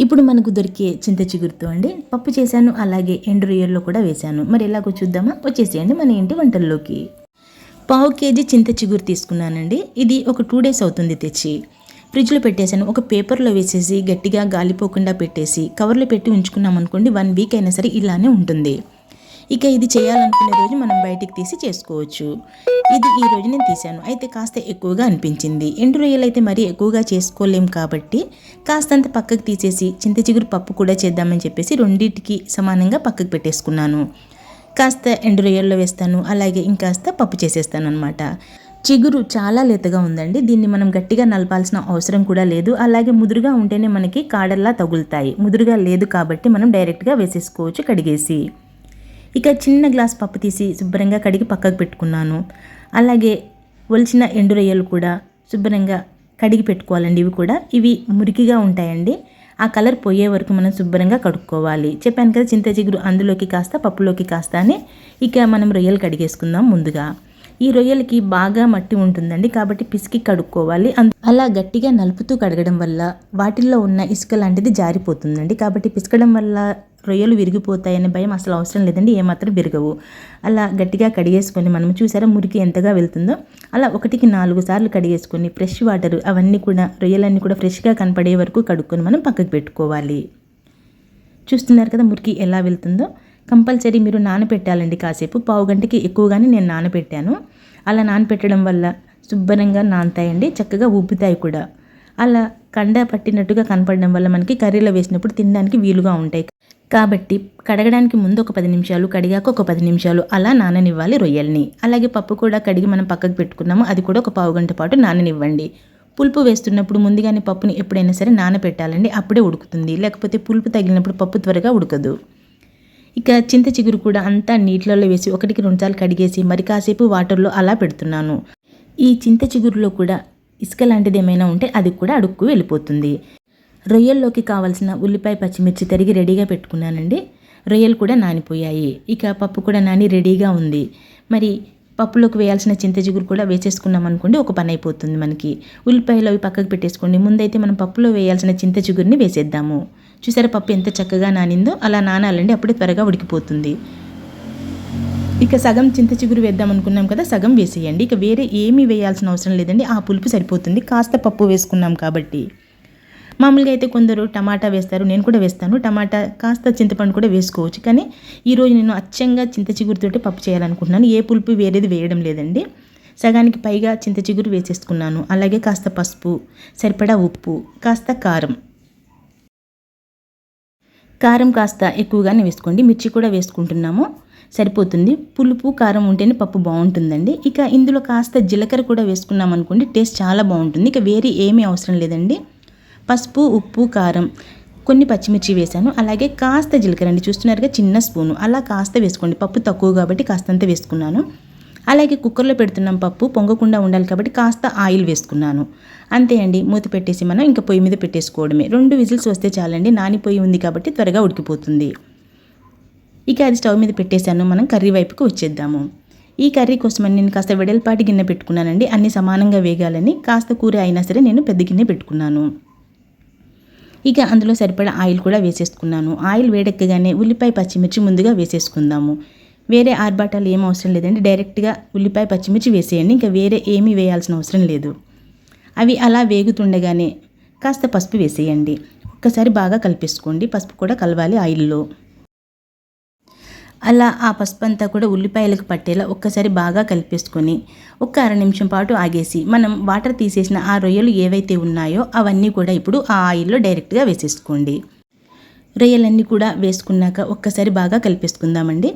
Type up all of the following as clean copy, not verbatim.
ఇప్పుడు మనకు దొరికే చింత చిగురుతో అండి పప్పు చేశాను, అలాగే ఎండు రొయ్యల్లో కూడా వేశాను. మరి ఎలాగో చూద్దామా? వచ్చేసేయండి మన ఇంటి వంటల్లోకి. పావు కేజీ చింత చిగురు తీసుకున్నానండి. ఇది ఒక 2 డేస్ అవుతుంది తెచ్చి. ఫ్రిడ్జ్లో పెట్టేశాను. ఒక పేపర్లో వేసేసి గట్టిగా గాలిపోకుండా పెట్టేసి కవర్లో పెట్టి ఉంచుకున్నాం అనుకోండి, 1 వీక్ అయినా సరే ఇలానే ఉంటుంది. ఇక ఇది చేయాలనుకునే రోజు మనం బయటికి తీసి చేసుకోవచ్చు. ఇది ఈ రోజు నేను తీశాను. అయితే కాస్త ఎక్కువగా అనిపించింది. ఎండు రొయ్యలు అయితే మరీ ఎక్కువగా చేసుకోలేం కాబట్టి కాస్తంత పక్కకు తీసేసి చింత చిగురు పప్పు కూడా చేద్దామని చెప్పేసి రెండింటికి సమానంగా పక్కకు పెట్టేసుకున్నాను. కాస్త ఎండు రొయ్యల్లో వేస్తాను, అలాగే ఇంకాస్త పప్పు చేసేస్తాను అనమాట. చిగురు చాలా లేతగా ఉందండి. దీన్ని మనం గట్టిగా నలపాల్సిన అవసరం కూడా లేదు. అలాగే ముదురుగా ఉంటేనే మనకి కాడల్లా తగులుతాయి. ముదురుగా లేదు కాబట్టి మనం డైరెక్ట్గా వేసేసుకోవచ్చు కడిగేసి. ఇక చిన్న గ్లాస్ పప్పు తీసి శుభ్రంగా కడిగి పక్కకు పెట్టుకున్నాను. అలాగే ఒలిచిన ఎండు రొయ్యలు కూడా శుభ్రంగా కడిగి పెట్టుకోవాలండి. ఇవి మురికిగా ఉంటాయండి. ఆ కలర్ పోయే వరకు మనం శుభ్రంగా కడుక్కోవాలి. చెప్పాను కదా, చింత చిగురు అందులోకి కాస్త పప్పులోకి కాస్త అని. ఇక మనం రొయ్యలు కడిగేసుకుందాం ముందుగా. ఈ రొయ్యలకి బాగా మట్టి ఉంటుందండి, కాబట్టి పిసికి కడుక్కోవాలి. అలా గట్టిగా నలుపుతూ కడగడం వల్ల వాటిల్లో ఉన్న ఇసుక లాంటిది జారిపోతుందండి. కాబట్టి పిసకడం వల్ల రొయ్యలు విరిగిపోతాయనే భయం అసలు అవసరం లేదండి. ఏమాత్రం విరగవు. అలా గట్టిగా కడిగేసుకొని మనం చూసారా మురికి ఎంతగా వెళ్తుందో, అలా 1కి 4 సార్లు కడిగేసుకొని ఫ్రెష్ వాటర్ అవన్నీ కూడా రొయ్యలన్నీ కూడా ఫ్రెష్గా కనపడే వరకు కడుక్కొని మనం పక్కకు పెట్టుకోవాలి. చూస్తున్నారు కదా మురికి ఎలా వెళ్తుందో. కంపల్సరీ మీరు నానబెట్టాలండి కాసేపు. పావు గంటకి ఎక్కువగానే నేను నానబెట్టాను. అలా నానబెట్టడం వల్ల శుభ్రంగా నానతాయండి, చక్కగా ఉబ్బుతాయి కూడా. అలా కండ పట్టినట్టుగా కనపడడం వల్ల మనకి కర్రీలో వేసినప్పుడు తినడానికి వీలుగా ఉంటాయి. కాబట్టి కడగడానికి ముందు ఒక 10 నిమిషాలు, కడిగాక ఒక 10 నిమిషాలు అలా నాననివ్వాలి రొయ్యల్ని. అలాగే పప్పు కూడా కడిగి మనం పక్కకు పెట్టుకున్నాము, అది కూడా ఒక పావు గంట పాటు నాననివ్వండి. పులుపు వేస్తున్నప్పుడు ముందుగానే పప్పుని ఎప్పుడైనా సరే నానబెట్టాలండి, అప్పుడే ఉడుకుతుంది. లేకపోతే పులుపు తగిలినప్పుడు పప్పు త్వరగా ఉడకదు. ఇక చింత చిగురు కూడా అంతా నీటిలో వేసి 1కి 2 సార్లు కడిగేసి మరి కాసేపు వాటర్లో అలా పెడుతున్నాను. ఈ చింత చిగురులో కూడా ఇసుక లాంటిది ఏమైనా ఉంటే అది కూడా అడుక్కు వెళ్ళిపోతుంది. రొయ్యల్లోకి కావాల్సిన ఉల్లిపాయ, పచ్చిమిర్చి తరిగి రెడీగా పెట్టుకున్నానండి. రొయ్యలు కూడా నానిపోయాయి. ఇక పప్పు కూడా నాని రెడీగా ఉంది. మరి పప్పులోకి వేయాల్సిన చింత చిగురు కూడా వేసేసుకున్నాం అనుకోండి, ఒక పని అయిపోతుంది మనకి. ఉల్లిపాయలు అవి పక్కకు పెట్టేసుకోండి. ముందైతే మనం పప్పులో వేయాల్సిన చింత చిగురిని వేసేద్దాము. చూసారా పప్పు ఎంత చక్కగా నానిందో? అలా నానాలండి, అప్పుడే త్వరగా ఉడికిపోతుంది. ఇక సగం చింత చిగురు వేద్దాం అనుకున్నాం కదా, సగం వేసేయండి. ఇక వేరే ఏమీ వేయాల్సిన అవసరం లేదండి, ఆ పులుపు సరిపోతుంది. కాస్త పప్పు వేసుకున్నాం కాబట్టి. మామూలుగా అయితే కొందరు టమాటా వేస్తారు, నేను కూడా వేస్తాను. టమాటా కాస్త చింతపండు కూడా వేసుకోవచ్చు. కానీ ఈరోజు నేను అచ్చంగా చింత చిగురుతోటి పప్పు చేయాలనుకుంటున్నాను. ఏ పులుపు వేరేది వేయడం లేదండి. సగానికి పైగా చింత చిగురు వేసేసుకున్నాను. అలాగే కాస్త పసుపు, సరిపడా ఉప్పు, కాస్త కారం కాస్త ఎక్కువగానే వేసుకోండి. మిర్చి కూడా వేసుకుంటున్నాము, సరిపోతుంది. పులుపు కారం ఉంటేనే పప్పు బాగుంటుందండి. ఇక ఇందులో కాస్త జీలకర్ర కూడా వేసుకున్నాం అనుకోండి, టేస్ట్ చాలా బాగుంటుంది. ఇక వేరే ఏమీ అవసరం లేదండి. పసుపు, ఉప్పు, కారం, కొన్ని పచ్చిమిర్చి వేశాను. అలాగే కాస్త జీలకర్ర అండి, చూస్తున్నారుగా చిన్న స్పూను, అలా కాస్త వేసుకోండి. పప్పు తక్కువ కాబట్టి కాస్తంత వేసుకున్నాను. అలాగే కుక్కర్లో పెడుతున్నాం, పప్పు పొంగకుండా ఉండాలి కాబట్టి కాస్త ఆయిల్ వేసుకున్నాను. అంతే అండి, మూత పెట్టేసి మనం ఇంకా పొయ్యి మీద పెట్టేసుకోవడమే. 2 విజిల్స్ వస్తే చాలండి. నానిపోయి ఉంది కాబట్టి త్వరగా ఉడికిపోతుంది. ఇక అది స్టవ్ మీద పెట్టేశాను. మనం కర్రీ వైపుకి వచ్చేద్దాము. ఈ కర్రీ కోసమని నేను కాస్త వెడల్పాటి గిన్నె పెట్టుకున్నానండి. అన్ని సమానంగా వేగాలని. కాస్త కూర అయినా సరే నేను పెద్ద గిన్నె పెట్టుకున్నాను. ఇక అందులో సరిపడా ఆయిల్ కూడా వేసేసుకున్నాను. ఆయిల్ వేడెక్కగానే ఉల్లిపాయ, పచ్చిమిర్చి ముందుగా వేసేసుకుందాము. వేరే ఆర్బాటాలు ఏం అవసరం లేదండి, డైరెక్ట్గా ఉల్లిపాయ, పచ్చిమిర్చి వేసేయండి. ఇంకా వేరే ఏమీ వేయాల్సిన అవసరం లేదు. అవి అలా వేగుతుండగానే కాస్త పసుపు వేసేయండి. ఒక్కసారి బాగా కలిపేసుకోండి. పసుపు కూడా కలవాలి ఆయిల్లో. అలా ఆ పసుపు అంతా కూడా ఉల్లిపాయలకు పట్టేలా ఒక్కసారి బాగా కలిపేసుకొని ఒక 1/2 నిమిషం పాటు ఆగేసి మనం వాటర్ తీసేసిన ఆ రొయ్యలు ఏవైతే ఉన్నాయో అవన్నీ కూడా ఇప్పుడు ఆ ఆయిల్లో డైరెక్ట్గా వేసేసుకోండి. రొయ్యలన్నీ కూడా వేసుకున్నాక ఒక్కసారి బాగా కలిపేసుకుందామండి.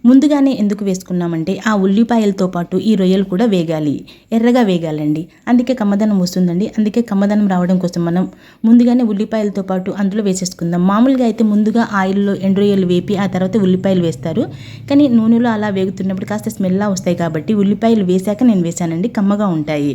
ముందుగానే ఎందుకు వేసుకున్నామంటే ఆ ఉల్లిపాయలతో పాటు ఈ రొయ్యలు కూడా వేగాలి, ఎర్రగా వేగాలండి. అందుకే కమ్మదనం వస్తుందండి. అందుకే కమ్మదనం రావడం కోసం మనం ముందుగానే ఉల్లిపాయలతో పాటు అందులో వేసేసుకుందాం. మామూలుగా అయితే ముందుగా ఆయిల్లో ఎండు రొయ్యలు వేపి ఆ తర్వాత ఉల్లిపాయలు వేస్తారు. కానీ నూనెలో అలా వేగుతున్నప్పుడు కాస్త స్మెల్లా వస్తాయి కాబట్టి ఉల్లిపాయలు వేశాక నేను వేశానండి, కమ్మగా ఉంటాయి.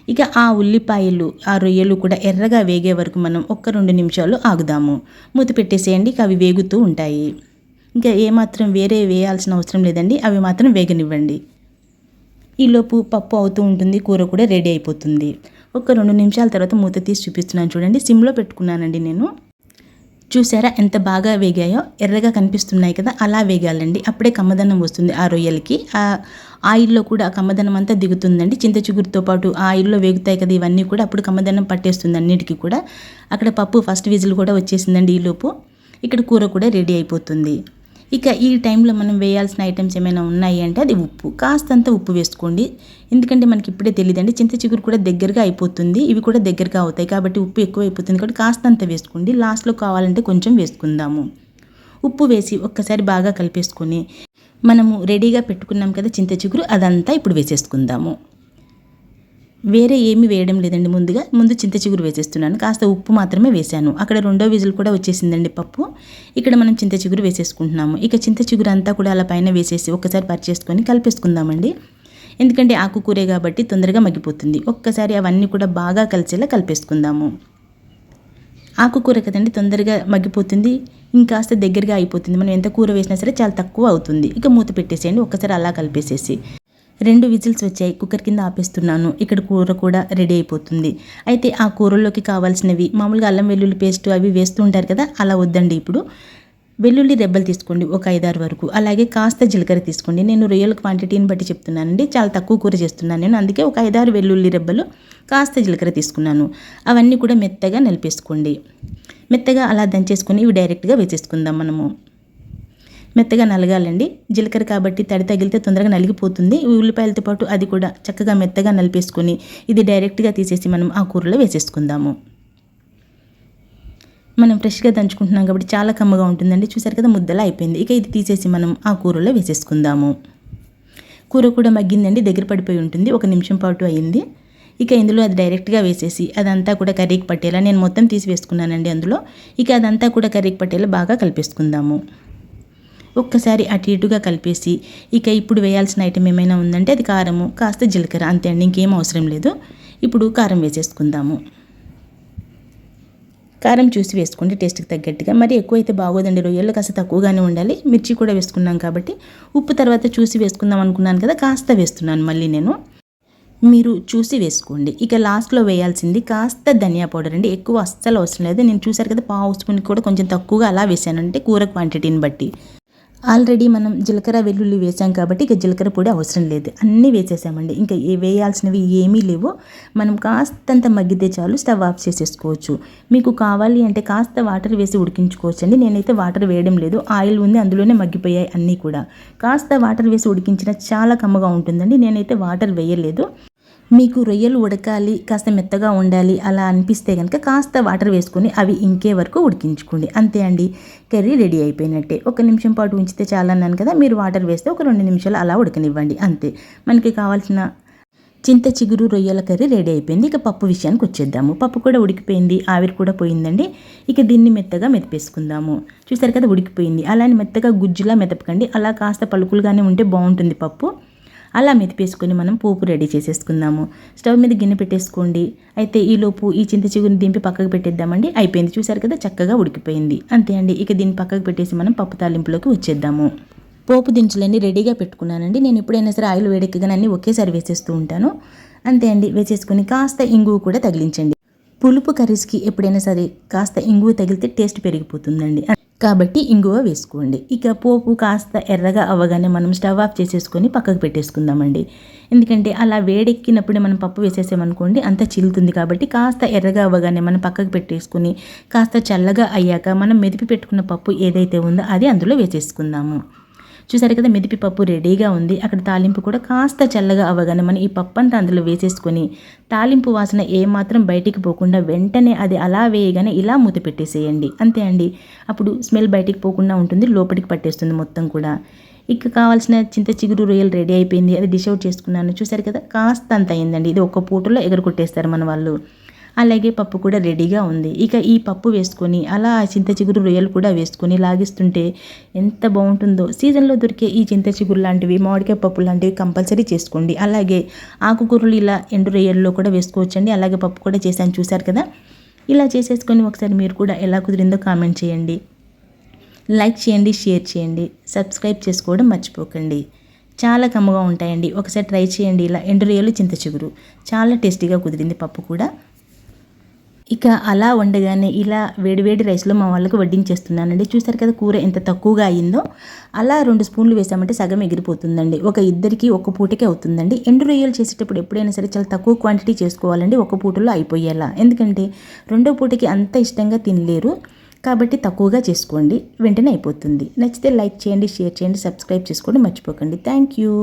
ఇక ఆ ఉల్లిపాయలు, ఆ రొయ్యలు కూడా ఎర్రగా వేగే వరకు మనం 1-2 నిమిషాలు ఆగుదాము. మూత పెట్టేసేయండి. ఇక అవి వేగుతూ ఉంటాయి. ఇంకా ఏమాత్రం వేరే వేయాల్సిన అవసరం లేదండి, అవి మాత్రం వేగనివ్వండి. ఈలోపు పప్పు అవుతూ ఉంటుంది, కూర కూడా రెడీ అయిపోతుంది. ఒక 2 నిమిషాల తర్వాత మూత తీసి చూపిస్తున్నాను చూడండి. సిమ్లో పెట్టుకున్నానండి నేను. చూసారా ఎంత బాగా వేగాయో, ఎర్రగా కనిపిస్తున్నాయి కదా, అలా వేగాలండి. అప్పుడే కమ్మదనం వస్తుంది ఆ రొయ్యలకి. ఆ ఆయిల్లో కూడా ఆ కమ్మదనం అంతా దిగుతుందండి. చింత చిగురుతో పాటు ఆ ఆయిల్లో వేగుతాయి కదా ఇవన్నీ కూడా, అప్పుడు కమ్మదనం పట్టేస్తుంది అన్నిటికీ కూడా. అక్కడ పప్పు ఫస్ట్ విజిల్ కూడా వచ్చేసిందండి ఈలోపు. ఇక్కడ కూర కూడా రెడీ అయిపోతుంది. ఇక ఈ టైంలో మనం వేయాల్సిన ఐటమ్స్ ఏమైనా ఉన్నాయి అంటే అది ఉప్పు. కాస్తంత ఉప్పు వేసుకోండి. ఎందుకంటే మనకి ఇప్పుడే తెలియదండి, చింత చిగురు కూడా దగ్గరగా అయిపోతుంది, ఇవి కూడా దగ్గరగా అవుతాయి కాబట్టి ఉప్పు ఎక్కువ అయిపోతుంది కాబట్టి కాస్తంత వేసుకోండి. లాస్ట్లో కావాలంటే కొంచెం వేసుకుందాము. ఉప్పు వేసి ఒక్కసారి బాగా కలిపేసుకొని మనము రెడీగా పెట్టుకున్నాం కదా చింత చిగురు, అదంతా ఇప్పుడు వేసేసుకుందాము. వేరే ఏమీ వేయడం లేదండి. ముందు చింత చిగురు వేసేస్తున్నాను. కాస్త ఉప్పు మాత్రమే వేశాను. అక్కడ రెండో విజిల్ కూడా వచ్చేసిందండి పప్పు. ఇక్కడ మనం చింత చిగురు వేసేసుకుంటున్నాము. ఇక చింత చిగురు అంతా కూడా అలా పైన వేసేసి ఒక్కసారి పరిచేసుకొని కలిపేసుకుందామండి. ఎందుకంటే ఆకుకూరే కాబట్టి తొందరగా మగ్గిపోతుంది. ఒక్కసారి అవన్నీ కూడా బాగా కలిసేలా కలిపేసుకుందాము. ఆకుకూర కదండి, తొందరగా మగ్గిపోతుంది, ఇంకాస్త దగ్గరగా అయిపోతుంది. మనం ఎంత కూర వేసినా సరే చాలా తక్కువ అవుతుంది. ఇక మూత పెట్టేసేయండి. ఒక్కసారి అలా కలిపేసేసి 2 విజిల్స్ వచ్చాయి. కుక్కర్ కింద ఆపేస్తున్నాను. ఇక్కడ కూర కూడా రెడీ అయిపోతుంది. అయితే ఆ కూరలోకి కావాల్సినవి మామూలుగా అల్లం వెల్లుల్లి పేస్ట్ అవి వేస్తూ ఉంటారు కదా, అలా వద్దండి. ఇప్పుడు వెల్లుల్లి రెబ్బలు తీసుకోండి, ఒక 5-6 వరకు. అలాగే కాస్త జీలకర్ర తీసుకోండి. నేను రొయ్యల క్వాంటిటీని బట్టి చెప్తున్నానండి, చాలా తక్కువ కూర చేస్తున్నాను నేను, అందుకే ఒక 5-6 వెల్లుల్లి రెబ్బలు, కాస్త జీలకర్ర తీసుకున్నాను. అవన్నీ కూడా మెత్తగా నలిపేసుకోండి. మెత్తగా అలా దంచేసుకొని ఇవి డైరెక్ట్గా వేసేసుకుందాం మనము. మెత్తగా నలగాలండి. జీలకర్ర కాబట్టి తడి తగిలితే తొందరగా నలిగిపోతుంది. ఉల్లిపాయలతో పాటు అది కూడా చక్కగా మెత్తగా నలిపేసుకొని ఇది డైరెక్ట్గా తీసేసి మనం ఆ కూరలో వేసేసుకుందాము. మనం ఫ్రెష్గా దంచుకుంటున్నాం కాబట్టి చాలా కమ్మగా ఉంటుందండి. చూసారు కదా, ముద్దలా అయిపోయింది. ఇక ఇది తీసేసి మనం ఆ కూరలో వేసేసుకుందాము. కూర కూడా మగ్గిందండి, దగ్గర పడిపోయి ఉంటుంది. 1 నిమిషం పాటు అయ్యింది. ఇక ఇందులో అది డైరెక్ట్గా వేసేసి అదంతా కూడా కర్రీకి పట్టేలా, నేను మొత్తం తీసి వేసుకున్నానండి అందులో. ఇక అదంతా కూడా కర్రీకి పట్టేలా బాగా కలిపేసుకుందాము. ఒక్కసారి అటు ఇటుగా కలిపేసి ఇక ఇప్పుడు వేయాల్సిన ఐటెం ఏమైనా ఉందంటే అది కారము, కాస్త జీలకర్ర, అంతే అండి, ఇంకేం అవసరం లేదు. ఇప్పుడు కారం వేసేసుకుందాము. కారం చూసి వేసుకోండి టేస్ట్కి తగ్గట్టుగా. మరి ఎక్కువైతే బాగోదండి, రొయ్యలు కాస్త తక్కువగానే ఉండాలి. మిర్చి కూడా వేసుకున్నాం కాబట్టి ఉప్పు తర్వాత చూసి వేసుకుందాం అనుకున్నాను కదా, కాస్త వేస్తున్నాను మళ్ళీ నేను. మీరు చూసి వేసుకోండి. ఇక లాస్ట్లో వేయాల్సింది కాస్త ధనియా పౌడర్ అండి. ఎక్కువ అస్సలు అవసరం లేదు. నేను చూసారు కదా, పావు స్పూన్ కూడా కొంచెం తక్కువగా అలా వేసానంటే కూర క్వాంటిటీని బట్టి. ఆల్రెడీ మనం జీలకర్ర వెల్లుల్లి వేసాం కాబట్టి ఇక జీలకర్ర పొడి అవసరం లేదు, అన్నీ వేసేసామండి. ఇంకా వేయాల్సినవి ఏమీ లేవు. మనం కాస్తంత మగ్గితే చాలు, స్టవ్ ఆఫ్ చేసేసుకోవచ్చు. మీకు కావాలి అంటే కాస్త వాటర్ వేసి ఉడికించుకోవచ్చు అండి. నేనైతే వాటర్ వేయడం లేదు, ఆయిల్ ఉంది అందులోనే మగ్గిపోయాయి అన్నీ కూడా. కాస్త వాటర్ వేసి ఉడికించిన చాలా కమ్మగా ఉంటుందండి. నేనైతే వాటర్ వేయలేదు. మీకు రొయ్యలు ఉడకాలి, కాస్త మెత్తగా ఉండాలి అలా అనిపిస్తే కనుక కాస్త వాటర్ వేసుకొని అవి ఇంకే వరకు ఉడికించుకోండి. అంతే అండి, కర్రీ రెడీ అయిపోయినట్టే. 1 నిమిషం పాటు ఉంచితే చాలా అన్నాను కదా, మీరు వాటర్ వేస్తే ఒక 2 నిమిషాలు అలా ఉడకనివ్వండి అంతే. మనకి కావాల్సిన చింత చిగురు రొయ్యల కర్రీ రెడీ అయిపోయింది. ఇక పప్పు విషయానికి వచ్చేద్దాము. పప్పు కూడా ఉడికిపోయింది, ఆవిరి కూడా పోయిందండి. ఇక దీన్ని మెత్తగా మెదిపేసుకుందాము. చూసారు కదా, ఉడికిపోయింది. అలానే మెత్తగా గుజ్జులా మెదపకండి, అలా కాస్త పలుకులుగానే ఉంటే బాగుంటుంది పప్పు. అలా మెతిపేసుకొని మనం పోపు రెడీ చేసేసుకుందాము. స్టవ్ మీద గిన్నె పెట్టేసుకోండి. అయితే ఈలోపు ఈ చింత చిగురుని దింపి పక్కకు పెట్టేద్దామండి. అయిపోయింది, చూసారు కదా, చక్కగా ఉడికిపోయింది. అంతే అండి. ఇక దీన్ని పక్కకు పెట్టేసి మనం పప్పు తాలింపులోకి వచ్చేద్దాము. పోపు దినుసులన్నీ రెడీగా పెట్టుకున్నానండి. నేను ఎప్పుడైనా సరే ఆయిల్ వేడెక్కగానే అన్నీ ఒకేసారి వేసేస్తూ ఉంటాను. అంతే అండి. వేసేసుకొని కాస్త ఇంగువ కూడా తగిలించండి. పులుపు కర్రీస్కి ఎప్పుడైనా సరే కాస్త ఇంగువ తగిలితే టేస్ట్ పెరిగిపోతుందండి, కాబట్టి ఇంగువ వేసుకోండి. ఇక పోపు కాస్త ఎర్రగా అవ్వగానే మనం స్టవ్ ఆఫ్ చేసేసుకొని పక్కకు పెట్టేసుకుందామండి. ఎందుకంటే అలా వేడెక్కినప్పుడే మనం పప్పు వేసేసామనుకోండి అంత చిల్లుతుంది, కాబట్టి కాస్త ఎర్రగా అవ్వగానే మనం పక్కకు పెట్టేసుకుని కాస్త చల్లగా అయ్యాక మనం మెదిపి పెట్టుకున్న పప్పు ఏదైతే ఉందో అది అందులో వేసేసుకుందాము. చూసారు కదా, మెదిపి పప్పు రెడీగా ఉంది. అక్కడ తాలింపు కూడా కాస్త చల్లగా అవ్వగానే మనం ఈ పప్పు అంతా అందులో వేసేసుకొని తాలింపు వాసన ఏమాత్రం బయటికి పోకుండా వెంటనే అది అలా వేయగానే ఇలా మూత పెట్టేసేయండి. అంతే అండి. అప్పుడు స్మెల్ బయటికి పోకుండా ఉంటుంది, లోపలికి పట్టేస్తుంది మొత్తం కూడా. ఇక కావాల్సిన చింత చిగురు రొయ్యలు రెడీ అయిపోయింది. అది డిష్ అవుట్ చేసుకున్నాను. చూసారు కదా, కాస్త అంత అయిందండి. ఇది ఒక్క పూటలో ఎగరగొట్టేస్తారు మన వాళ్ళు. అలాగే పప్పు కూడా రెడీగా ఉంది. ఇక ఈ పప్పు వేసుకొని అలా చింత చిగురు రొయ్యలు కూడా వేసుకొని లాగిస్తుంటే ఎంత బాగుంటుందో. సీజన్లో దొరికే ఈ చింత చిగురు లాంటివి, మామిడికాయ పప్పు లాంటివి కంపల్సరీ చేసుకోండి. అలాగే ఆకుకూరలు ఇలా ఎండు రొయ్యల్లో కూడా వేసుకోవచ్చండి. అలాగే పప్పు కూడా చేశాను, చూసారు కదా. ఇలా చేసేసుకొని ఒకసారి మీరు కూడా ఎలా కుదిరిందో కామెంట్ చేయండి, లైక్ చేయండి, షేర్ చేయండి, సబ్స్క్రైబ్ చేసుకోవడం మర్చిపోకండి. చాలా కమ్మగా ఉంటాయండి. ఒకసారి ట్రై చేయండి. ఇలా ఎండు రొయ్యలు చింత చిగురు చాలా టేస్టీగా కుదిరింది పప్పు కూడా. ఇక అలా వండగానే ఇలా వేడివేడి రైస్లో మా వాళ్ళకు వడ్డించేస్తున్నానండి. చూసారు కదా కూర ఎంత తక్కువగా అయిందో. అలా 2 స్పూన్లు వేసామంటే సగం ఎగిరిపోతుందండి. ఒక ఇద్దరికి ఒక పూటకే అవుతుందండి. ఎండు రొయ్యలు చేసేటప్పుడు ఎప్పుడైనా సరే చాలా తక్కువ క్వాంటిటీ చేసుకోవాలండి, ఒక పూటలో అయిపోయేలా. ఎందుకంటే రెండో పూటకి అంత ఇష్టంగా తినలేరు కాబట్టి తక్కువగా చేసుకోండి, వెంటనే అయిపోతుంది. నచ్చితే లైక్ చేయండి, షేర్ చేయండి, సబ్స్క్రైబ్ చేసుకోండి మర్చిపోకండి. Thank you.